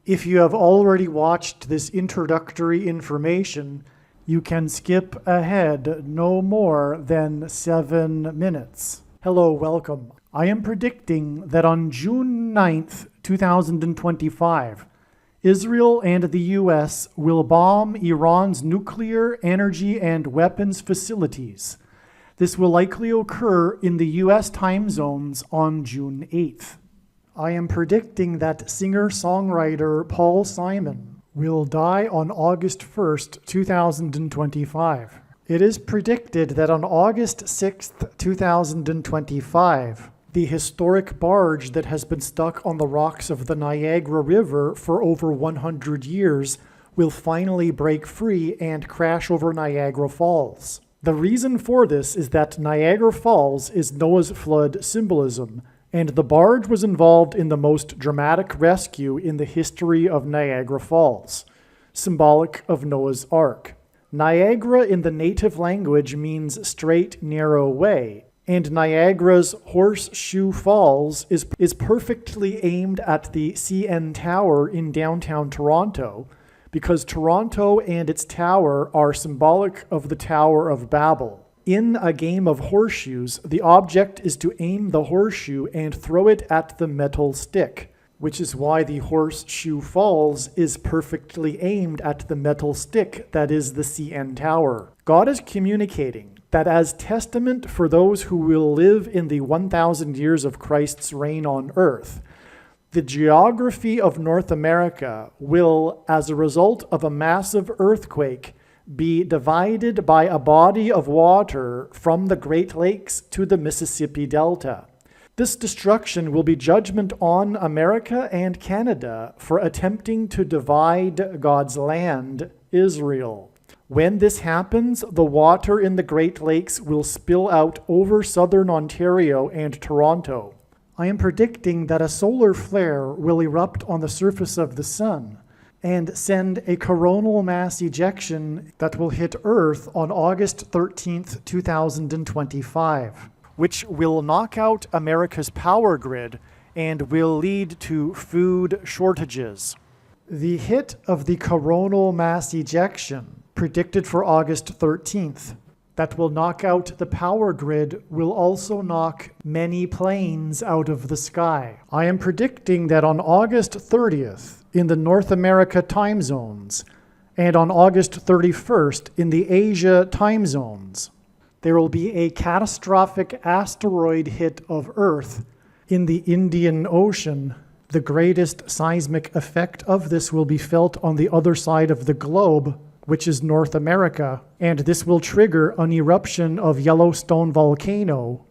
If you have already watched this introductory information, you can skip ahead no more than 7 minutes. Hello, welcome. I am predicting that on June 9th, 2025, Israel and the US will bomb Iran's nuclear, energy, and weapons facilities. This will likely occur in the US time zones on June 8th. I am predicting that singer-songwriter Paul Simon will die on August 1st, 2025. It is predicted that on August 6th, 2025, the historic barge that has been stuck on the rocks of the Niagara River for over 100 years will finally break free and crash over Niagara Falls. The reason for this is that Niagara Falls is Noah's flood symbolism, and the barge was involved in the most dramatic rescue in the history of Niagara Falls, symbolic of Noah's Ark. Niagara in the native language means straight, narrow way, and Niagara's Horseshoe Falls is perfectly aimed at the CN Tower in downtown Toronto, because Toronto and its tower are symbolic of the Tower of Babel. In a game of horseshoes, the object is to aim the horseshoe and throw it at the metal stick, which is why the Horseshoe Falls is perfectly aimed at the metal stick that is the CN Tower. God is communicating that as testament for those who will live in the 1,000 years of Christ's reign on earth, the geography of North America will, as a result of a massive earthquake, be divided by a body of water from the Great Lakes to the Mississippi Delta. This destruction will be judgment on America and Canada for attempting to divide God's land, Israel. When this happens, the water in the Great Lakes will spill out over southern Ontario and Toronto. I am predicting that a solar flare will erupt on the surface of the sun and send a coronal mass ejection that will hit Earth on August 13th, 2025, which will knock out America's power grid and will lead to food shortages. The hit of the coronal mass ejection, predicted for August 13th, that will knock out the power grid will also knock many planes out of the sky. I am predicting that on August 30th in the North America time zones and on August 31st in the Asia time zones, there will be a catastrophic asteroid hit of Earth in the Indian Ocean. The greatest seismic effect of this will be felt on the other side of the globe, which is North America, and this will trigger an eruption of Yellowstone volcano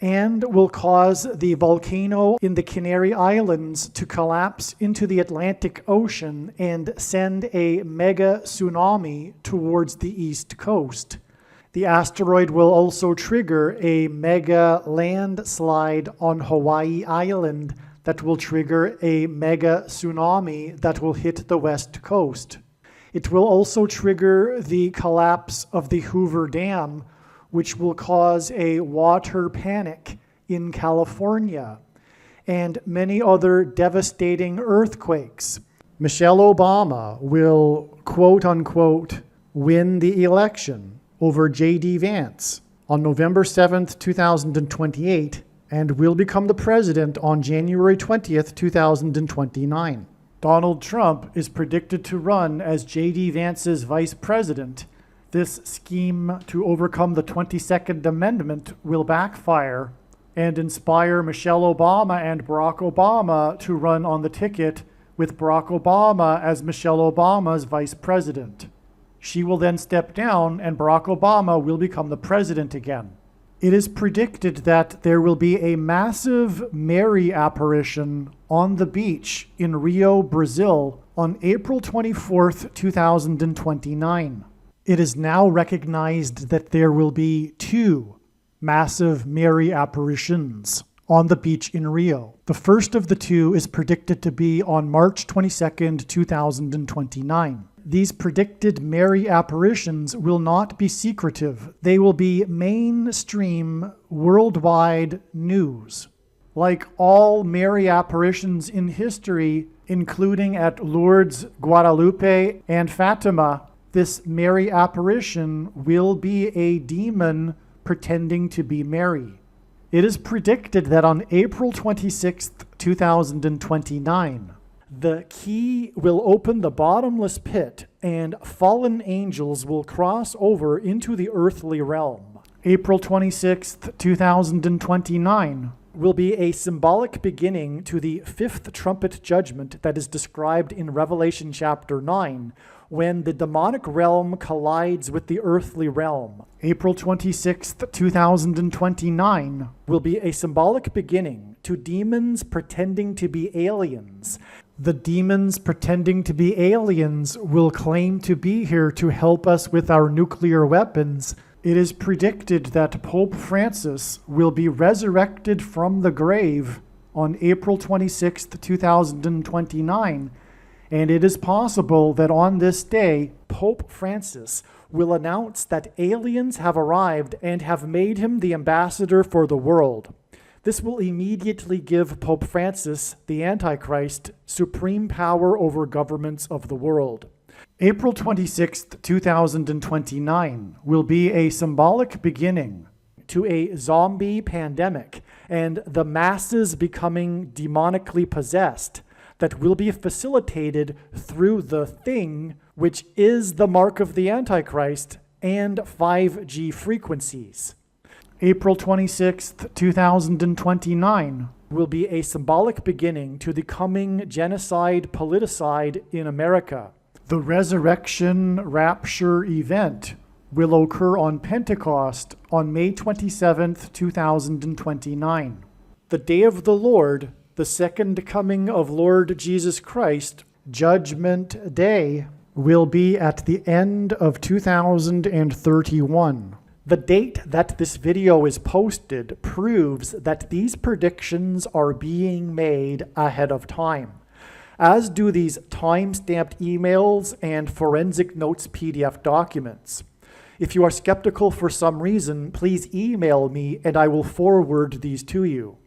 and will cause the volcano in the Canary Islands to collapse into the Atlantic Ocean and send a mega tsunami towards the east coast. The asteroid will also trigger a mega landslide on Hawaii Island that will trigger a mega tsunami that will hit the west coast. It will also trigger the collapse of the Hoover Dam, which will cause a water panic in California, and many other devastating earthquakes. Michelle Obama will, quote unquote, win the election over J.D. Vance on November 7th, 2028, and will become the president on January 20th, 2029. Donald Trump is predicted to run as J.D. Vance's vice president. This scheme to overcome the 22nd Amendment will backfire and inspire Michelle Obama and Barack Obama to run on the ticket with Barack Obama as Michelle Obama's vice president. She will then step down and Barack Obama will become the president again. It is predicted that there will be a massive Mary apparition on the beach in Rio, Brazil on April 24th, 2029. It is now recognized that there will be 2 massive Mary apparitions on the beach in Rio. The first of the 2 is predicted to be on March 22nd, 2029. These predicted Mary apparitions will not be secretive. They will be mainstream, worldwide news. Like all Mary apparitions in history, including at Lourdes, Guadalupe, and Fatima. This Mary apparition will be a demon pretending to be Mary. It is predicted that on April 26th, 2029, the key will open the bottomless pit and fallen angels will cross over into the earthly realm. April 26th, 2029 will be a symbolic beginning to the fifth trumpet judgment that is described in Revelation chapter 9, when the demonic realm collides with the earthly realm. April 26th, 2029 will be a symbolic beginning to demons pretending to be aliens. The demons pretending to be aliens will claim to be here to help us with our nuclear weapons. It is predicted that Pope Francis will be resurrected from the grave on April 26th, 2029, and it is possible that on this day, Pope Francis will announce that aliens have arrived and have made him the ambassador for the world. This will immediately give Pope Francis, the Antichrist, supreme power over governments of the world. April 26th, 2029 will be a symbolic beginning to a zombie pandemic and the masses becoming demonically possessed that will be facilitated through the thing, which is the mark of the Antichrist and 5G frequencies. April 26th, 2029 will be a symbolic beginning to the coming genocide politicide in America. The resurrection rapture event will occur on Pentecost on May 27th, 2029. The day of the Lord, the second coming of Lord Jesus Christ, Judgment Day, will be at the end of 2031. The date that this video is posted proves that these predictions are being made ahead of time, as do these time-stamped emails and forensic notes PDF documents. If you are skeptical for some reason, please email me and I will forward these to you.